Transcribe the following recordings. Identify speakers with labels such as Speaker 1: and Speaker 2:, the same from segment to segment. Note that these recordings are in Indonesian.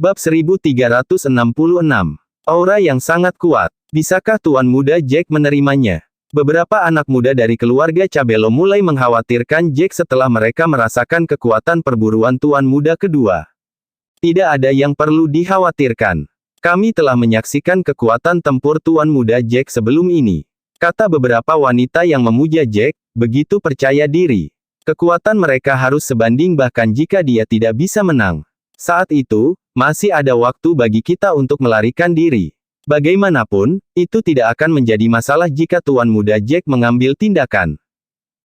Speaker 1: Bab 1366. Aura yang sangat kuat. Bisakah Tuan Muda Jack menerimanya? Beberapa anak muda dari keluarga Cabello mulai mengkhawatirkan Jack setelah mereka merasakan kekuatan perburuan Tuan Muda kedua. Tidak ada yang perlu dikhawatirkan. Kami telah menyaksikan kekuatan tempur Tuan Muda Jack sebelum ini, kata beberapa wanita yang memuja Jack, begitu percaya diri. Kekuatan mereka harus sebanding bahkan jika dia tidak bisa menang. Saat itu, masih ada waktu bagi kita untuk melarikan diri. Bagaimanapun, itu tidak akan menjadi masalah jika Tuan Muda Jack mengambil tindakan.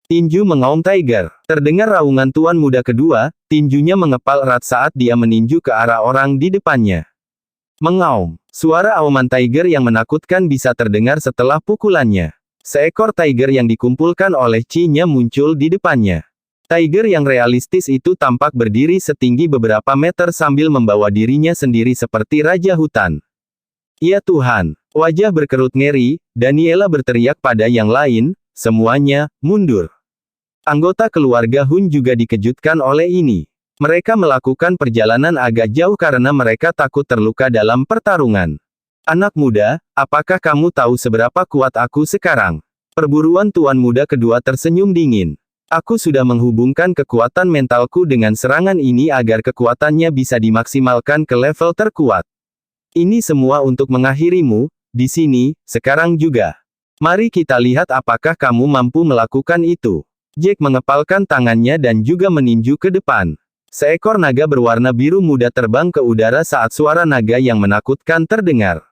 Speaker 1: Tinju mengaum Tiger. Terdengar raungan Tuan Muda kedua, tinjunya mengepal erat saat dia meninju ke arah orang di depannya. Mengaum. Suara auman Tiger yang menakutkan bisa terdengar setelah pukulannya. Seekor Tiger yang dikumpulkan oleh Chi-nya muncul di depannya. Tiger yang realistis itu tampak berdiri setinggi beberapa meter sambil membawa dirinya sendiri seperti raja hutan. Ya Tuhan, wajah berkerut ngeri, Daniela berteriak pada yang lain, semuanya, mundur. Anggota keluarga Hun juga dikejutkan oleh ini. Mereka melakukan perjalanan agak jauh karena mereka takut terluka dalam pertarungan. Anak muda, apakah kamu tahu seberapa kuat aku sekarang? Perburuan Tuan Muda kedua tersenyum dingin. Aku sudah menghubungkan kekuatan mentalku dengan serangan ini agar kekuatannya bisa dimaksimalkan ke level terkuat. Ini semua untuk mengakhirimu, di sini, sekarang juga. Mari kita lihat apakah kamu mampu melakukan itu. Jack mengepalkan tangannya dan juga meninju ke depan. Seekor naga berwarna biru muda terbang ke udara saat suara naga yang menakutkan terdengar.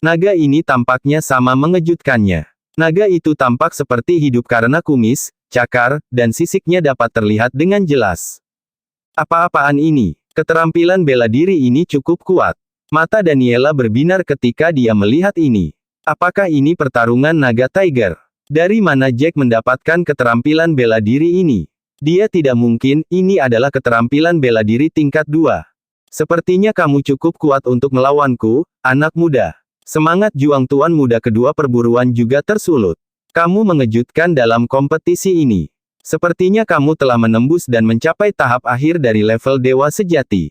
Speaker 1: Naga ini tampaknya sama mengejutkannya. Naga itu tampak seperti hidup karena kumis, cakar, dan sisiknya dapat terlihat dengan jelas. Apa-apaan ini? Keterampilan bela diri ini cukup kuat. Mata Daniela berbinar ketika dia melihat ini. Apakah ini pertarungan naga Tiger? Dari mana Jack mendapatkan keterampilan bela diri ini? Dia tidak mungkin, ini adalah keterampilan bela diri tingkat 2. Sepertinya kamu cukup kuat untuk melawanku, anak muda. Semangat juang Tuan Muda kedua perburuan juga tersulut. Kamu mengejutkan dalam kompetisi ini. Sepertinya kamu telah menembus dan mencapai tahap akhir dari level dewa sejati.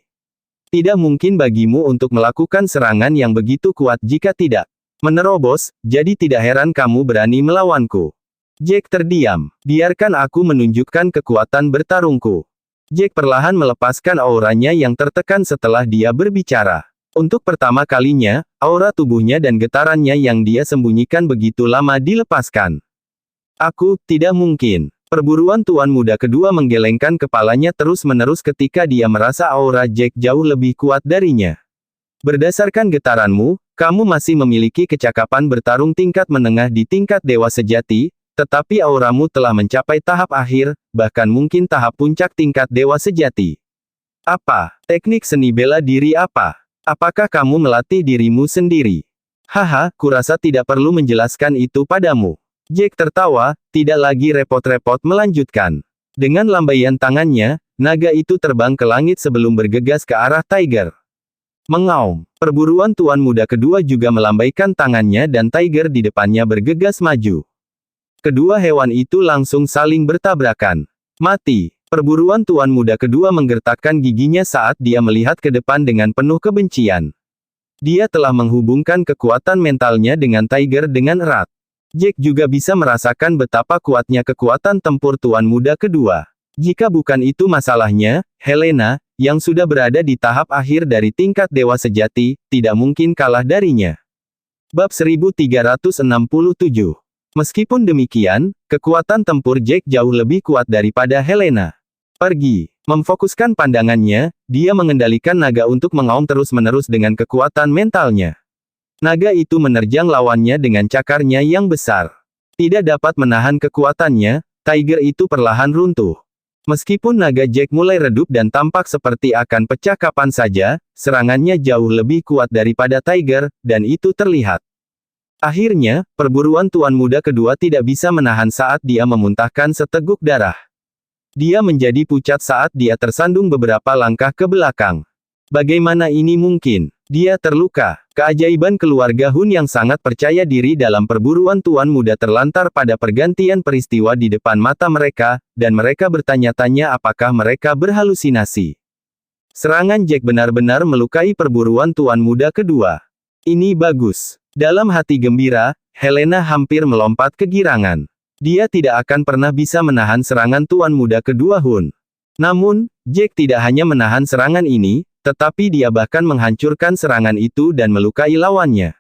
Speaker 1: Tidak mungkin bagimu untuk melakukan serangan yang begitu kuat jika tidak menerobos, jadi tidak heran kamu berani melawanku. Jack terdiam. Biarkan aku menunjukkan kekuatan bertarungku. Jack perlahan melepaskan auranya yang tertekan setelah dia berbicara. Untuk pertama kalinya, aura tubuhnya dan getarannya yang dia sembunyikan begitu lama dilepaskan. Aku, tidak mungkin. Perburuan Tuan Muda kedua menggelengkan kepalanya terus-menerus ketika dia merasa aura Jack jauh lebih kuat darinya. Berdasarkan getaranmu, kamu masih memiliki kecakapan bertarung tingkat menengah di tingkat dewa sejati, tetapi auramu telah mencapai tahap akhir, bahkan mungkin tahap puncak tingkat dewa sejati. Apa? Teknik seni bela diri apa? Apakah kamu melatih dirimu sendiri? Haha, kurasa tidak perlu menjelaskan itu padamu. Jack tertawa, tidak lagi repot-repot melanjutkan. Dengan lambaian tangannya, naga itu terbang ke langit sebelum bergegas ke arah Tiger. Mengaum. Perburuan Tuan Muda kedua juga melambaikan tangannya dan Tiger di depannya bergegas maju. Kedua hewan itu langsung saling bertabrakan. Mati. Perburuan Tuan Muda kedua menggertakkan giginya saat dia melihat ke depan dengan penuh kebencian. Dia telah menghubungkan kekuatan mentalnya dengan Tiger dengan erat. Jack juga bisa merasakan betapa kuatnya kekuatan tempur Tuan Muda kedua. Jika bukan itu masalahnya, Helena, yang sudah berada di tahap akhir dari tingkat dewa sejati, tidak mungkin kalah darinya. Bab 1367. Meskipun demikian, kekuatan tempur Jack jauh lebih kuat daripada Helena. Pergi. Memfokuskan pandangannya, dia mengendalikan naga untuk mengaum terus-menerus dengan kekuatan mentalnya. Naga itu menerjang lawannya dengan cakarnya yang besar. Tidak dapat menahan kekuatannya, Tiger itu perlahan runtuh. Meskipun naga Jack mulai redup dan tampak seperti akan pecah kapan saja, serangannya jauh lebih kuat daripada Tiger, dan itu terlihat. Akhirnya, perburuan Tuan Muda kedua tidak bisa menahan saat dia memuntahkan seteguk darah. Dia menjadi pucat saat dia tersandung beberapa langkah ke belakang. Bagaimana ini mungkin? Dia terluka. Keajaiban keluarga Hun yang sangat percaya diri dalam perburuan Tuan Muda terlantar pada pergantian peristiwa di depan mata mereka, dan mereka bertanya-tanya apakah mereka berhalusinasi. Serangan Jack benar-benar melukai perburuan tuan muda kedua. Ini bagus. Dalam hati gembira, Helena hampir melompat kegirangan. Dia tidak akan pernah bisa menahan serangan tuan muda kedua Hun. Namun, Jack tidak hanya menahan serangan ini, tetapi dia bahkan menghancurkan serangan itu dan melukai lawannya.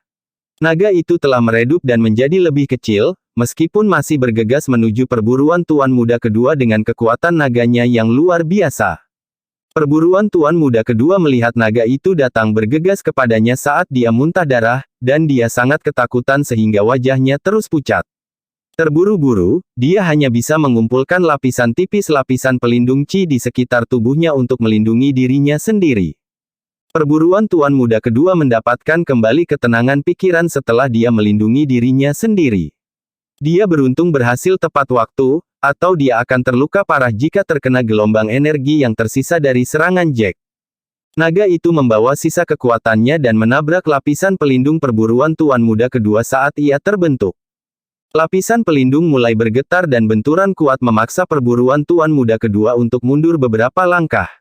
Speaker 1: Naga itu telah meredup dan menjadi lebih kecil, meskipun masih bergegas menuju perburuan tuan muda kedua dengan kekuatan naganya yang luar biasa. Perburuan tuan muda kedua melihat naga itu datang bergegas kepadanya saat dia muntah darah, dan dia sangat ketakutan sehingga wajahnya terus pucat. Terburu-buru, dia hanya bisa mengumpulkan lapisan tipis lapisan pelindung Qi di sekitar tubuhnya untuk melindungi dirinya sendiri. Perburuan tuan muda kedua mendapatkan kembali ketenangan pikiran setelah dia melindungi dirinya sendiri. Dia beruntung berhasil tepat waktu, atau dia akan terluka parah jika terkena gelombang energi yang tersisa dari serangan Jack. Naga itu membawa sisa kekuatannya dan menabrak lapisan pelindung perburuan tuan muda kedua saat ia terbentuk. Lapisan pelindung mulai bergetar dan benturan kuat memaksa perburuan tuan muda kedua untuk mundur beberapa langkah.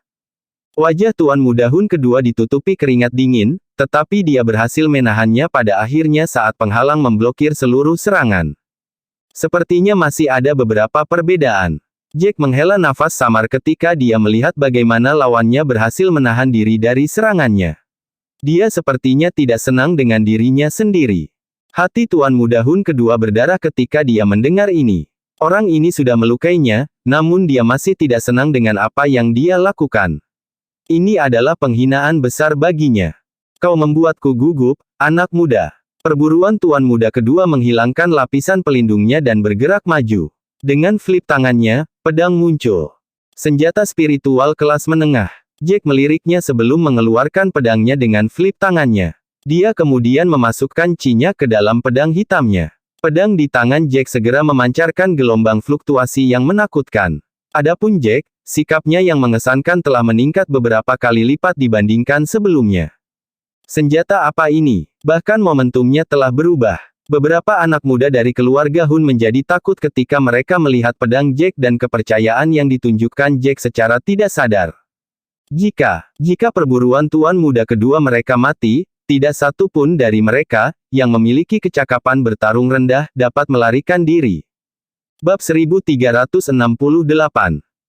Speaker 1: Wajah tuan muda Hun kedua ditutupi keringat dingin, tetapi dia berhasil menahannya pada akhirnya saat penghalang memblokir seluruh serangan. Sepertinya masih ada beberapa perbedaan. Jack menghela nafas samar ketika dia melihat bagaimana lawannya berhasil menahan diri dari serangannya. Dia sepertinya tidak senang dengan dirinya sendiri. Hati tuan muda Hun kedua berdarah ketika dia mendengar ini. Orang ini sudah melukainya, namun dia masih tidak senang dengan apa yang dia lakukan. Ini adalah penghinaan besar baginya. Kau membuatku gugup, anak muda. Perburuan tuan muda kedua menghilangkan lapisan pelindungnya dan bergerak maju. Dengan flip tangannya, pedang muncul. Senjata spiritual kelas menengah. Jack meliriknya sebelum mengeluarkan pedangnya dengan flip tangannya. Dia kemudian memasukkan Qi-nya ke dalam pedang hitamnya. Pedang di tangan Jack segera memancarkan gelombang fluktuasi yang menakutkan. Adapun Jack, sikapnya yang mengesankan telah meningkat beberapa kali lipat dibandingkan sebelumnya. Senjata apa ini? Bahkan momentumnya telah berubah. Beberapa anak muda dari keluarga Hun menjadi takut ketika mereka melihat pedang Jack dan kepercayaan yang ditunjukkan Jack secara tidak sadar. Jika perburuan tuan muda kedua mereka mati, tidak satu pun dari mereka, yang memiliki kecakapan bertarung rendah, dapat melarikan diri. Bab 1368.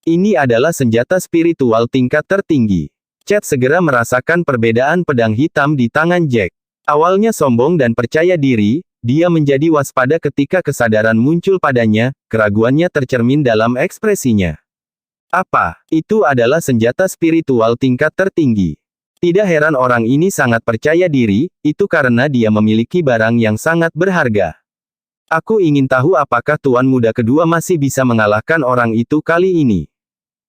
Speaker 1: Ini adalah senjata spiritual tingkat tertinggi. Chet segera merasakan perbedaan pedang hitam di tangan Jack. Awalnya sombong dan percaya diri, dia menjadi waspada ketika kesadaran muncul padanya, keraguannya tercermin dalam ekspresinya. Apa? Itu adalah senjata spiritual tingkat tertinggi. Tidak heran orang ini sangat percaya diri, itu karena dia memiliki barang yang sangat berharga. Aku ingin tahu apakah tuan muda kedua masih bisa mengalahkan orang itu kali ini.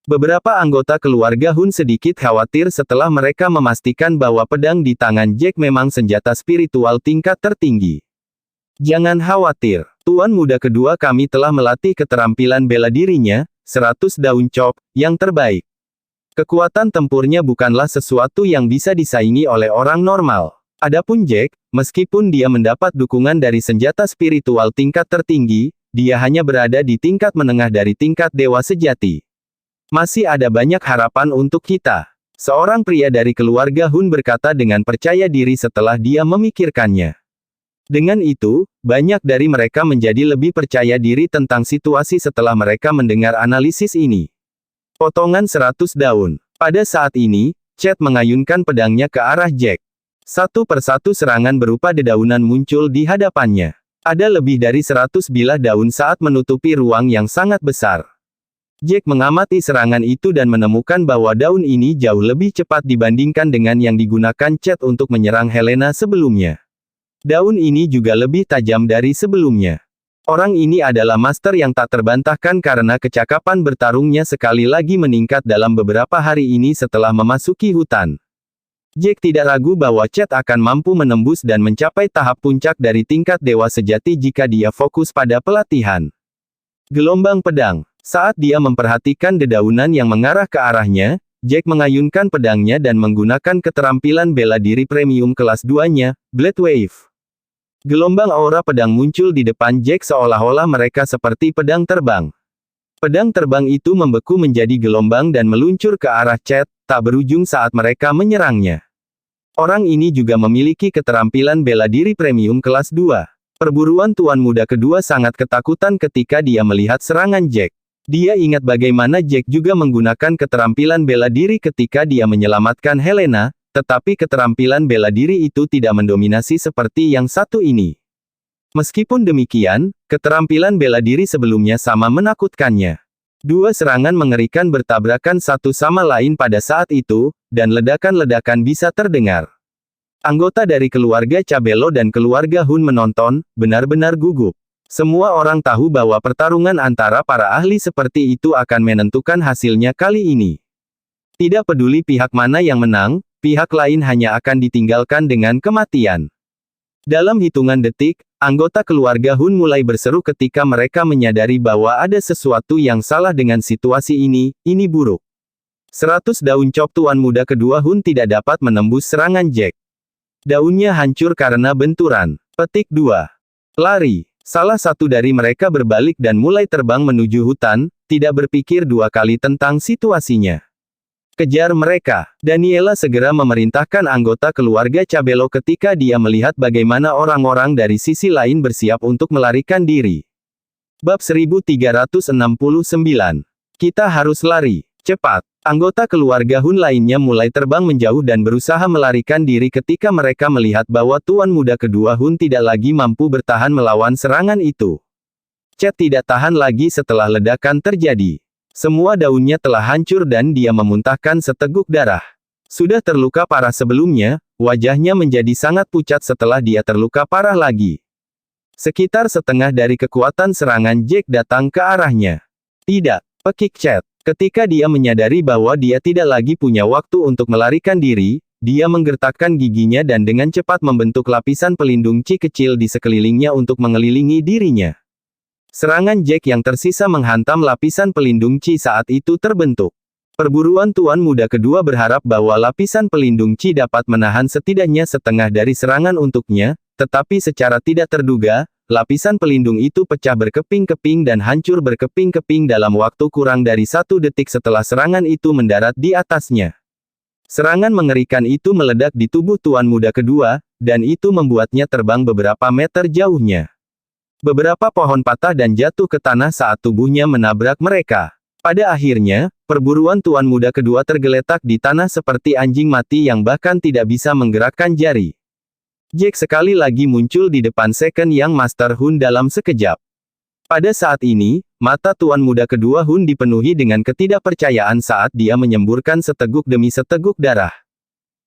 Speaker 1: Beberapa anggota keluarga Hun sedikit khawatir setelah mereka memastikan bahwa pedang di tangan Jack memang senjata spiritual tingkat tertinggi. Jangan khawatir, tuan muda kedua kami telah melatih keterampilan bela dirinya, 100 daun chop, yang terbaik. Kekuatan tempurnya bukanlah sesuatu yang bisa disaingi oleh orang normal. Adapun Jack, meskipun dia mendapat dukungan dari senjata spiritual tingkat tertinggi, dia hanya berada di tingkat menengah dari tingkat dewa sejati. Masih ada banyak harapan untuk kita. Seorang pria dari keluarga Hun berkata dengan percaya diri setelah dia memikirkannya. Dengan itu, banyak dari mereka menjadi lebih percaya diri tentang situasi setelah mereka mendengar analisis ini. Potongan 100 daun. Pada saat ini, Chet mengayunkan pedangnya ke arah Jack. Satu persatu serangan berupa dedaunan muncul di hadapannya. Ada lebih dari 100 bilah daun saat menutupi ruang yang sangat besar. Jack mengamati serangan itu dan menemukan bahwa daun ini jauh lebih cepat dibandingkan dengan yang digunakan Chet untuk menyerang Helena sebelumnya. Daun ini juga lebih tajam dari sebelumnya. Orang ini adalah master yang tak terbantahkan karena kecakapan bertarungnya sekali lagi meningkat dalam beberapa hari ini setelah memasuki hutan. Jack tidak ragu bahwa Chet akan mampu menembus dan mencapai tahap puncak dari tingkat dewa sejati jika dia fokus pada pelatihan. Gelombang pedang. Saat dia memperhatikan dedaunan yang mengarah ke arahnya, Jack mengayunkan pedangnya dan menggunakan keterampilan bela diri premium kelas 2-nya, Blade Wave. Gelombang aura pedang muncul di depan Jack seolah-olah mereka seperti pedang terbang. Pedang terbang itu membeku menjadi gelombang dan meluncur ke arah Chet, tak berujung saat mereka menyerangnya. Orang ini juga memiliki keterampilan bela diri premium kelas 2. Perburuan tuan muda kedua sangat ketakutan ketika dia melihat serangan Jack. Dia ingat bagaimana Jack juga menggunakan keterampilan bela diri ketika dia menyelamatkan Helena, tetapi keterampilan bela diri itu tidak mendominasi seperti yang satu ini. Meskipun demikian, keterampilan bela diri sebelumnya sama menakutkannya. Dua serangan mengerikan bertabrakan satu sama lain pada saat itu, dan ledakan-ledakan bisa terdengar. Anggota dari keluarga Cabello dan keluarga Hun menonton, benar-benar gugup. Semua orang tahu bahwa pertarungan antara para ahli seperti itu akan menentukan hasilnya kali ini. Tidak peduli pihak mana yang menang, pihak lain hanya akan ditinggalkan dengan kematian. Dalam hitungan detik, anggota keluarga Hun mulai berseru ketika mereka menyadari bahwa ada sesuatu yang salah dengan situasi ini buruk. 100 daun cop tuan muda kedua Hun tidak dapat menembus serangan Jack. Daunnya hancur karena benturan. Petik 2. Lari. Salah satu dari mereka berbalik dan mulai terbang menuju hutan, tidak berpikir dua kali tentang situasinya. Kejar mereka. Daniela segera memerintahkan anggota keluarga Cabello ketika dia melihat bagaimana orang-orang dari sisi lain bersiap untuk melarikan diri. Bab 1369. Kita harus lari. Cepat. Anggota keluarga Hun lainnya mulai terbang menjauh dan berusaha melarikan diri ketika mereka melihat bahwa tuan muda kedua Hun tidak lagi mampu bertahan melawan serangan itu. Chet tidak tahan lagi setelah ledakan terjadi. Semua daunnya telah hancur dan dia memuntahkan seteguk darah. Sudah terluka parah sebelumnya, wajahnya menjadi sangat pucat setelah dia terluka parah lagi. Sekitar setengah dari kekuatan serangan Jack datang ke arahnya. Tidak, pekik Chet. Ketika dia menyadari bahwa dia tidak lagi punya waktu untuk melarikan diri, dia menggertakkan giginya dan dengan cepat membentuk lapisan pelindung Qi kecil di sekelilingnya untuk mengelilingi dirinya. Serangan Jack yang tersisa menghantam lapisan pelindung Qi saat itu terbentuk. Perburuan tuan muda kedua berharap bahwa lapisan pelindung Qi dapat menahan setidaknya setengah dari serangan untuknya, tetapi secara tidak terduga, lapisan pelindung itu pecah berkeping-keping dan hancur berkeping-keping dalam waktu kurang dari 1 detik setelah serangan itu mendarat di atasnya. Serangan mengerikan itu meledak di tubuh tuan muda kedua, dan itu membuatnya terbang beberapa meter jauhnya. Beberapa pohon patah dan jatuh ke tanah saat tubuhnya menabrak mereka. Pada akhirnya, perburuan tuan muda kedua tergeletak di tanah seperti anjing mati yang bahkan tidak bisa menggerakkan jari. Jack sekali lagi muncul di depan Second Young Master Hun dalam sekejap. Pada saat ini, mata tuan muda kedua Hun dipenuhi dengan ketidakpercayaan saat dia menyemburkan seteguk demi seteguk darah.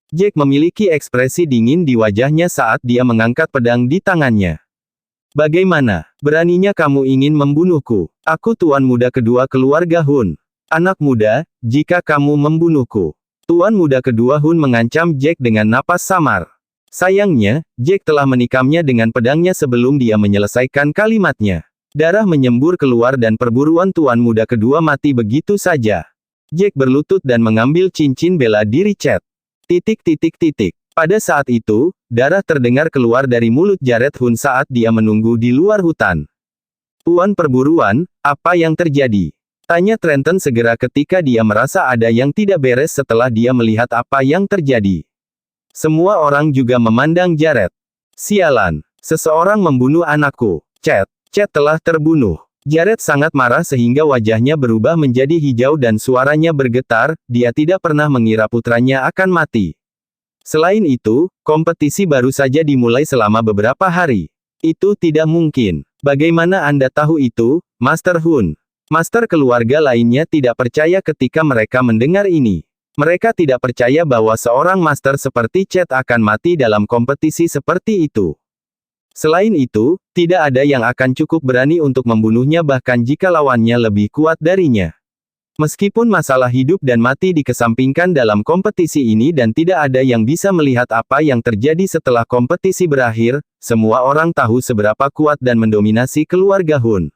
Speaker 1: Jack memiliki ekspresi dingin di wajahnya saat dia mengangkat pedang di tangannya. Bagaimana beraninya kamu ingin membunuhku? Aku tuan muda kedua keluarga Hun. Anak muda, jika kamu membunuhku. Tuan muda kedua Hun mengancam Jack dengan napas samar. Sayangnya, Jack telah menikamnya dengan pedangnya sebelum dia menyelesaikan kalimatnya. Darah menyembur keluar dan perburuan tuan muda kedua mati begitu saja. Jack berlutut dan mengambil cincin bela diri Chet. Pada saat itu, darah terdengar keluar dari mulut Jared Hun saat dia menunggu di luar hutan. Tuan perburuan, apa yang terjadi? Tanya Trenton segera ketika dia merasa ada yang tidak beres setelah dia melihat apa yang terjadi. Semua orang juga memandang Jared. Sialan, seseorang membunuh anakku. Chet telah terbunuh. Jared sangat marah sehingga wajahnya berubah menjadi hijau dan suaranya bergetar, dia tidak pernah mengira putranya akan mati. Selain itu, kompetisi baru saja dimulai selama beberapa hari. Itu tidak mungkin. Bagaimana Anda tahu itu, Master Hun? Master keluarga lainnya tidak percaya ketika mereka mendengar ini. Mereka tidak percaya bahwa seorang master seperti Chet akan mati dalam kompetisi seperti itu. Selain itu, tidak ada yang akan cukup berani untuk membunuhnya bahkan jika lawannya lebih kuat darinya. Meskipun masalah hidup dan mati dikesampingkan dalam kompetisi ini dan tidak ada yang bisa melihat apa yang terjadi setelah kompetisi berakhir, semua orang tahu seberapa kuat dan mendominasi keluarga Hun.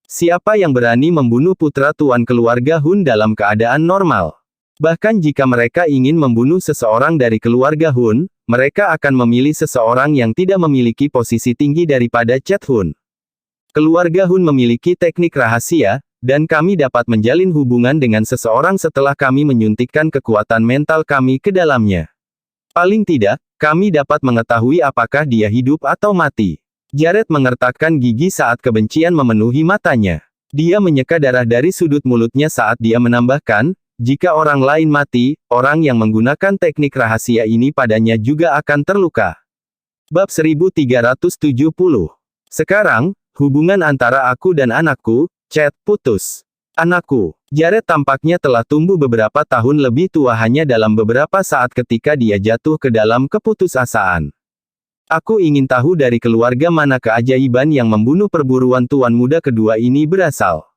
Speaker 1: Siapa yang berani membunuh putra tuan keluarga Hun dalam keadaan normal? Bahkan jika mereka ingin membunuh seseorang dari keluarga Hun, mereka akan memilih seseorang yang tidak memiliki posisi tinggi daripada Chet Hun. Keluarga Hun memiliki teknik rahasia, dan kami dapat menjalin hubungan dengan seseorang setelah kami menyuntikkan kekuatan mental kami ke dalamnya. Paling tidak, kami dapat mengetahui apakah dia hidup atau mati. Jared mengertakkan gigi saat kebencian memenuhi matanya. Dia menyeka darah dari sudut mulutnya saat dia menambahkan, jika orang lain mati, orang yang menggunakan teknik rahasia ini padanya juga akan terluka. Bab 1370. Sekarang, hubungan antara aku dan anakku, Chad, putus. Anakku, Jared tampaknya telah tumbuh beberapa tahun lebih tua hanya dalam beberapa saat ketika dia jatuh ke dalam keputusasaan. Aku ingin tahu dari keluarga mana keajaiban yang membunuh perburuan tuan muda kedua ini berasal.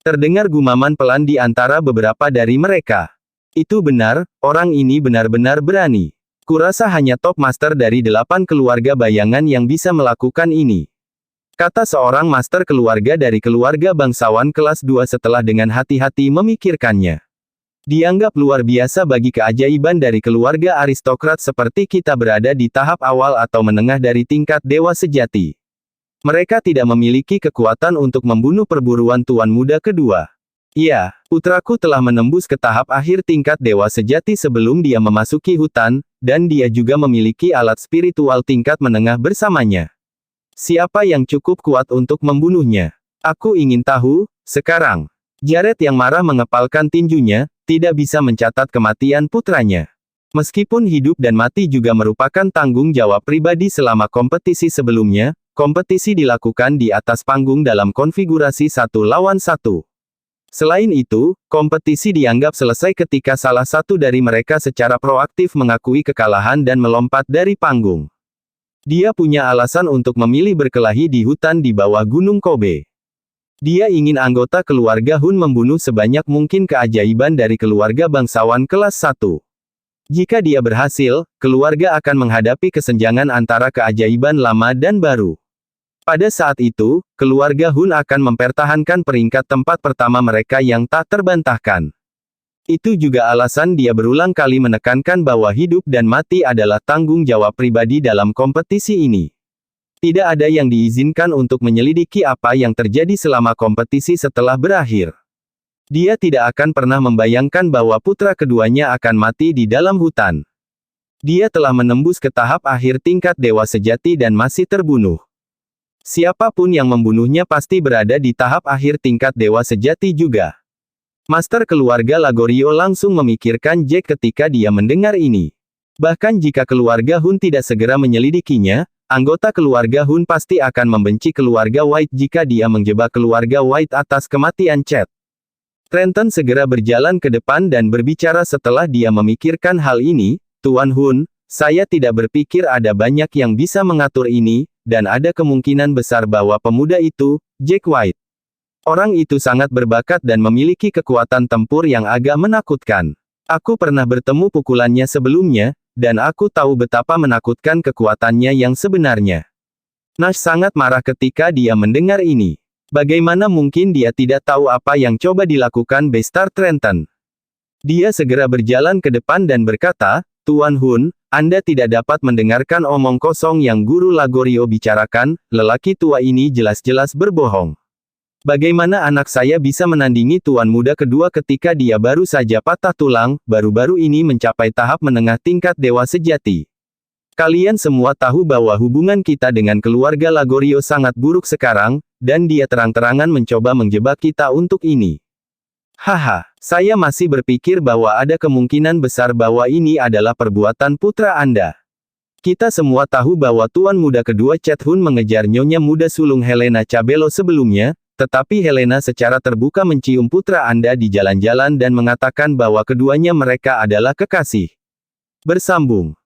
Speaker 1: Terdengar gumaman pelan di antara beberapa dari mereka. Itu benar, orang ini benar-benar berani. Kurasa hanya top master dari 8 keluarga bayangan yang bisa melakukan ini. Kata seorang master keluarga dari keluarga bangsawan kelas 2 setelah dengan hati-hati memikirkannya. Dianggap luar biasa bagi keajaiban dari keluarga aristokrat seperti kita berada di tahap awal atau menengah dari tingkat dewa sejati. Mereka tidak memiliki kekuatan untuk membunuh perburuan tuan muda kedua. Iya, putraku telah menembus ke tahap akhir tingkat dewa sejati sebelum dia memasuki hutan, dan dia juga memiliki alat spiritual tingkat menengah bersamanya. Siapa yang cukup kuat untuk membunuhnya? Aku ingin tahu, sekarang. Jared yang marah mengepalkan tinjunya, tidak bisa mencatat kematian putranya. Meskipun hidup dan mati juga merupakan tanggung jawab pribadi selama kompetisi sebelumnya, kompetisi dilakukan di atas panggung dalam konfigurasi 1 lawan 1. Selain itu, kompetisi dianggap selesai ketika salah satu dari mereka secara proaktif mengakui kekalahan dan melompat dari panggung. Dia punya alasan untuk memilih berkelahi di hutan di bawah Gunung Kobe. Dia ingin anggota keluarga Hun membunuh sebanyak mungkin keajaiban dari keluarga bangsawan kelas 1. Jika dia berhasil, keluarga akan menghadapi kesenjangan antara keajaiban lama dan baru. Pada saat itu, keluarga Hun akan mempertahankan peringkat tempat pertama mereka yang tak terbantahkan. Itu juga alasan dia berulang kali menekankan bahwa hidup dan mati adalah tanggung jawab pribadi dalam kompetisi ini. Tidak ada yang diizinkan untuk menyelidiki apa yang terjadi selama kompetisi setelah berakhir. Dia tidak akan pernah membayangkan bahwa putra keduanya akan mati di dalam hutan. Dia telah menembus ke tahap akhir tingkat dewa sejati dan masih terbunuh. Siapapun yang membunuhnya pasti berada di tahap akhir tingkat dewa sejati juga. Master keluarga Lagorio langsung memikirkan Jack ketika dia mendengar ini. Bahkan jika keluarga Hun tidak segera menyelidikinya, anggota keluarga Hun pasti akan membenci keluarga White jika dia menjebak keluarga White atas kematian Chad. Trenton segera berjalan ke depan dan berbicara setelah dia memikirkan hal ini, Tuan Hun, saya tidak berpikir ada banyak yang bisa mengatur ini, dan ada kemungkinan besar bahwa pemuda itu, Jack White. Orang itu sangat berbakat dan memiliki kekuatan tempur yang agak menakutkan. Aku pernah bertemu pukulannya sebelumnya, dan aku tahu betapa menakutkan kekuatannya yang sebenarnya. Nash sangat marah ketika dia mendengar ini. Bagaimana mungkin dia tidak tahu apa yang coba dilakukan Bestar Trenton? Dia segera berjalan ke depan dan berkata, Tuan Hun, Anda tidak dapat mendengarkan omong kosong yang Guru Lagorio bicarakan, lelaki tua ini jelas-jelas berbohong. Bagaimana anak saya bisa menandingi tuan muda kedua ketika dia baru saja patah tulang, baru-baru ini mencapai tahap menengah tingkat dewa sejati? Kalian semua tahu bahwa hubungan kita dengan keluarga Lagorio sangat buruk sekarang, dan dia terang-terangan mencoba menjebak kita untuk ini. Haha, saya masih berpikir bahwa ada kemungkinan besar bahwa ini adalah perbuatan putra Anda. Kita semua tahu bahwa tuan muda kedua Chad Hun mengejar nyonya muda sulung Helena Cabello sebelumnya, tetapi Helena secara terbuka mencium putra Anda di jalan-jalan dan mengatakan bahwa keduanya mereka adalah kekasih. Bersambung.